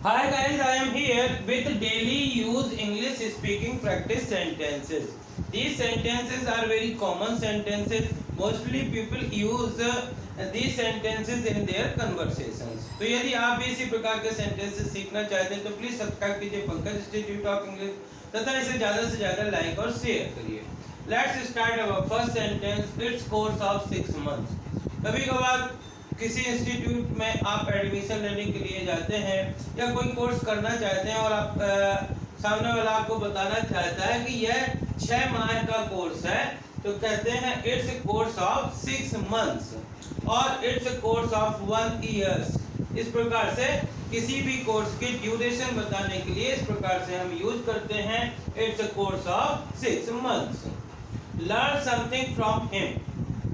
Hi guys, I am here with daily use English speaking practice sentences. These sentences are very common sentences. Mostly people use these sentences in their conversations. तो यदि आप भी इसी प्रकार के sentences सीखना चाहते हैं तो प्लीज सब्सक्राइब कीजिए पंकज इंस्टीट्यूट ऑफ इंग्लिश तथा इसे ज़्यादा से ज़्यादा लाइक और शेयर करिए. Let's start our first sentence. It's course of 6 months. कभी कभार किसी इंस्टीट्यूट में आप एडमिशन लेने के लिए जाते हैं या कोई कोर्स करना चाहते हैं और आप सामने वाला आपको बताना चाहता है कि यह 6 माह का कोर्स है तो कहते हैं it's a course of 6 months और it's a course of 1 years. इस प्रकार से किसी भी कोर्स के ड्यूरेशन बताने के लिए इस प्रकार से हम यूज करते हैं it's a course of 6 months. Learn something from him.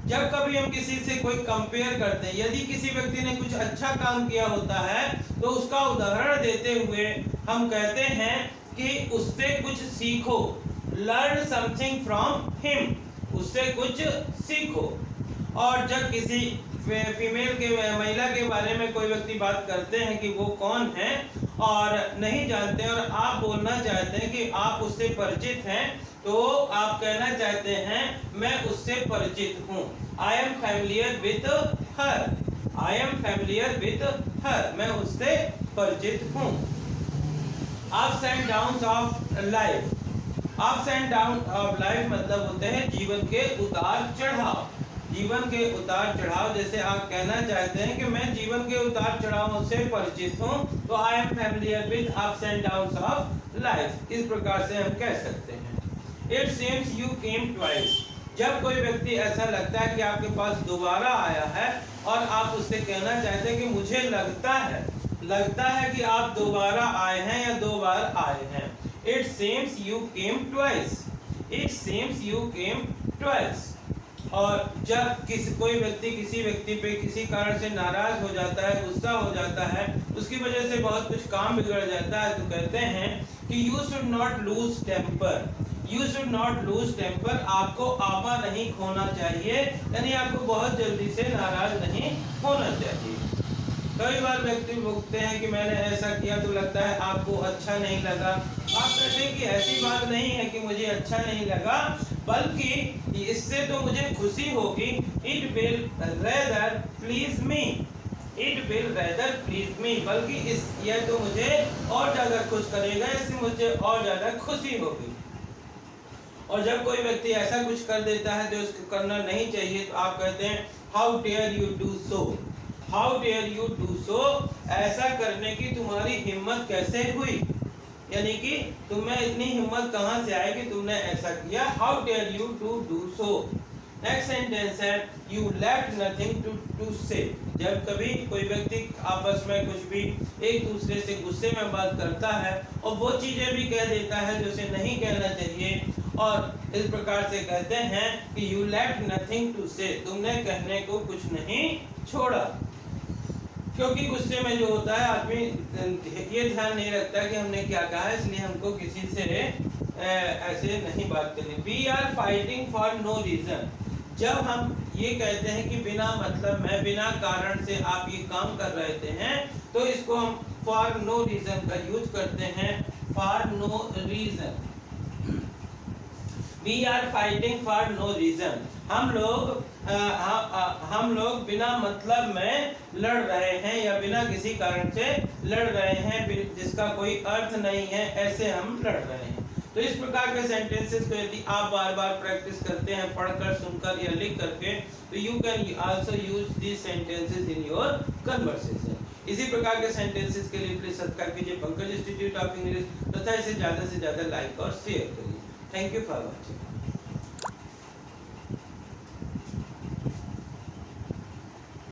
जब कभी हम किसी से कोई कंपेयर करते हैं, यदि किसी व्यक्ति ने कुछ अच्छा काम किया होता है तो उसका उदाहरण देते हुए हम कहते हैं कि उससे कुछ सीखो. लर्न समथिंग फ्रॉम हिम, उससे कुछ सीखो. और जब किसी फीमेल के महिला के बारे में कोई व्यक्ति बात करते हैं कि वो कौन है और नहीं जानते और आप बोलना चाहते हैं कि आप उससे परिचित हैं तो आप कहना चाहते हैं मैं उससे परिचित हूँ. I am familiar with her. I am familiar with her, मैं उससे परिचित हूँ. Ups and downs of life. Ups and down of life मतलब होते हैं जीवन के उतार चढ़ाव. जीवन के उतार चढ़ाव, जैसे आप कहना चाहते हैं कि मैं जीवन के उतार चढ़ावों से परिचित हूँ तो I am familiar with ups and downs of life. इस प्रकार से हम कह सकते हैं. It seems you came twice. जब कोई व्यक्ति ऐसा लगता है कि आपके पास दोबारा आया है और आप उससे कहना चाहते हैं कि मुझे लगता है कि आप दोबारा आए हैं या 2 बार आए हैं. It seems you came twice. It seems you came twice. और जब कोई व्यक्ति किसी व्यक्ति पे किसी कारण से नाराज हो जाता है, गुस्सा हो जाता है, उसकी वजह से बहुत कुछ काम बिगड़ जाता है तो कहते हैं कि you should not lose temper. You should not lose temper, आपको आपा नहीं खोना चाहिए, यानी आपको बहुत जल्दी से नाराज नहीं होना चाहिए. कई बार व्यक्ति बोलते हैं कि मैंने ऐसा किया तो लगता है आपको अच्छा नहीं लगा. आप कहते हैं कि ऐसी बात नहीं है कि मुझे अच्छा नहीं लगा, बल्कि इससे तो मुझे खुशी होगी. It will rather please me. It will rather please me, बल्कि यह तो मुझे और ज़्यादा खुश करेगा, इससे मुझे और ज़्यादा खुशी होगी. और जब कोई व्यक्ति ऐसा कुछ कर देता है जो उसको करना नहीं चाहिए तो आप कहते हैं how dare you do so. How dare you do so, ऐसा करने की तुम्हारी हिम्मत कैसे हुई, यानी कि तुम्हें इतनी हिम्मत कहाँ से आई कि तुमने ऐसा किया. How dare you to do so. Next sentence है you lacked nothing to say. जब कभी कोई व्यक्ति आपस में कुछ भी एक दूसरे से गुस्से में बात करता है और वो चीज़ें भी कह देता है जो उसे नहीं कहना चाहिए और इस प्रकार से कहते हैं कि यू लैक्ड नथिंग टू से, तुमने कहने को कुछ नहीं छोड़ा. क्योंकि गुस्से में जो होता है आदमी ये ध्यान नहीं रखता कि हमने क्या कहा, इसलिए हमको किसी से ऐसे नहीं बात करनी. We are fighting for no reason. जब हम ये कहते हैं कि बिना मतलब में, बिना कारण से आप ये काम कर रहे हैं तो इसको हम फॉर नो रीजन का यूज करते हैं. For no reason. We are fighting for no reason. हम लोग बिना मतलब में लड़ रहे हैं या बिना किसी कारण से लड़ रहे हैं जिसका कोई अर्थ नहीं है, ऐसे हम लड़ रहे हैं. तो इस प्रकार के सेंटेंसेस को यदि आप बार बार प्रैक्टिस करते हैं पढ़कर, सुनकर या लिख करके, तो you can also use these sentences in your conversation. इसी प्रकार के सेंटेंसेस के लिए प्लीज सब्सक्राइब कीजिए पंकज इंस्टीट्यूट ऑफ इंग्लिश तथा इसे ज़्यादा से ज़्यादा लाइक और शेयर करिए. Thank you for watching.